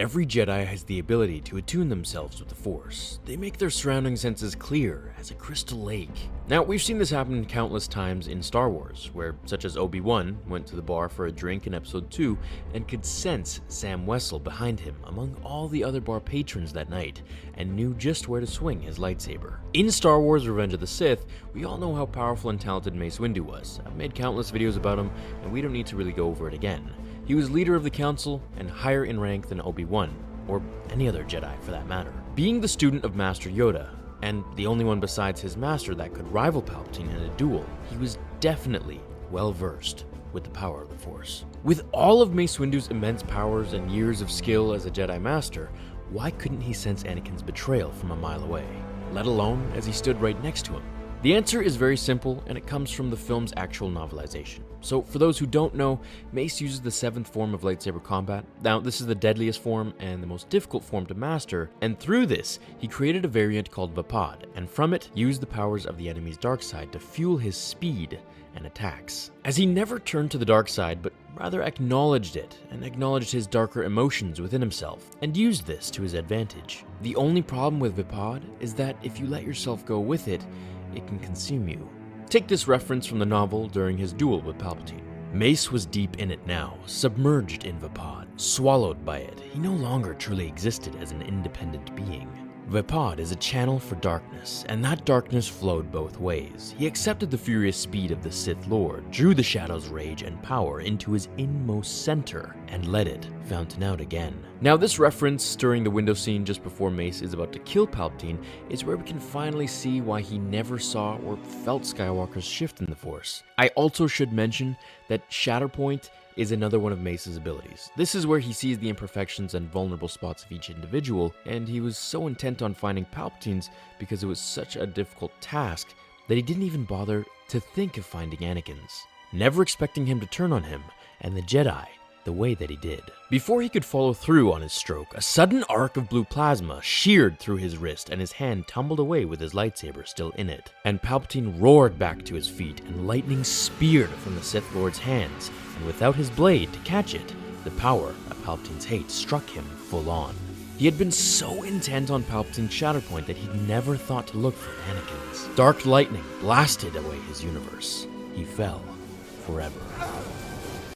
Every Jedi has the ability to attune themselves with the Force. They make their surrounding senses clear as a crystal lake. Now, we've seen this happen countless times in Star Wars, where such as Obi-Wan went to the bar for a drink in Episode 2 and could sense Sam Wessel behind him among all the other bar patrons that night, and knew just where to swing his lightsaber. In Star Wars Revenge of the Sith, we all know how powerful and talented Mace Windu was. I've made countless videos about him, and we don't need to really go over it again. He was leader of the Council and higher in rank than Obi-Wan, or any other Jedi for that matter. Being the student of Master Yoda, and the only one besides his master that could rival Palpatine in a duel, he was definitely well-versed with the power of the Force. With all of Mace Windu's immense powers and years of skill as a Jedi Master, why couldn't he sense Anakin's betrayal from a mile away, let alone as he stood right next to him? The answer is very simple, and it comes from the film's actual novelization. So for those who don't know, Mace uses the 7th form of lightsaber combat. Now, this is the deadliest form and the most difficult form to master, and through this, he created a variant called Vapad, and from it, used the powers of the enemy's dark side to fuel his speed and attacks. As he never turned to the dark side, but rather acknowledged it, and acknowledged his darker emotions within himself, and used this to his advantage. The only problem with Vapad is that if you let yourself go with it, it can consume you. Take this reference from the novel during his duel with Palpatine. Mace was deep in it now, submerged in Vapad, swallowed by it. He no longer truly existed as an independent being. Vapad is a channel for darkness, and that darkness flowed both ways. He accepted the furious speed of the Sith Lord, drew the Shadow's rage and power into his inmost center, and let it fountain out again. Now, this reference during the window scene just before Mace is about to kill Palpatine is where we can finally see why he never saw or felt Skywalker's shift in the Force. I also should mention that Shatterpoint is another one of Mace's abilities. This is where he sees the imperfections and vulnerable spots of each individual, and he was so intent on finding Palpatine's because it was such a difficult task that he didn't even bother to think of finding Anakin's, never expecting him to turn on him and the Jedi the way that he did. Before he could follow through on his stroke, a sudden arc of blue plasma sheared through his wrist and his hand tumbled away with his lightsaber still in it. And Palpatine roared back to his feet and lightning speared from the Sith Lord's hands, and without his blade to catch it, the power of Palpatine's hate struck him full on. He had been so intent on Palpatine's Shatterpoint that he'd never thought to look for Anakin's. Dark lightning blasted away his universe. He fell forever.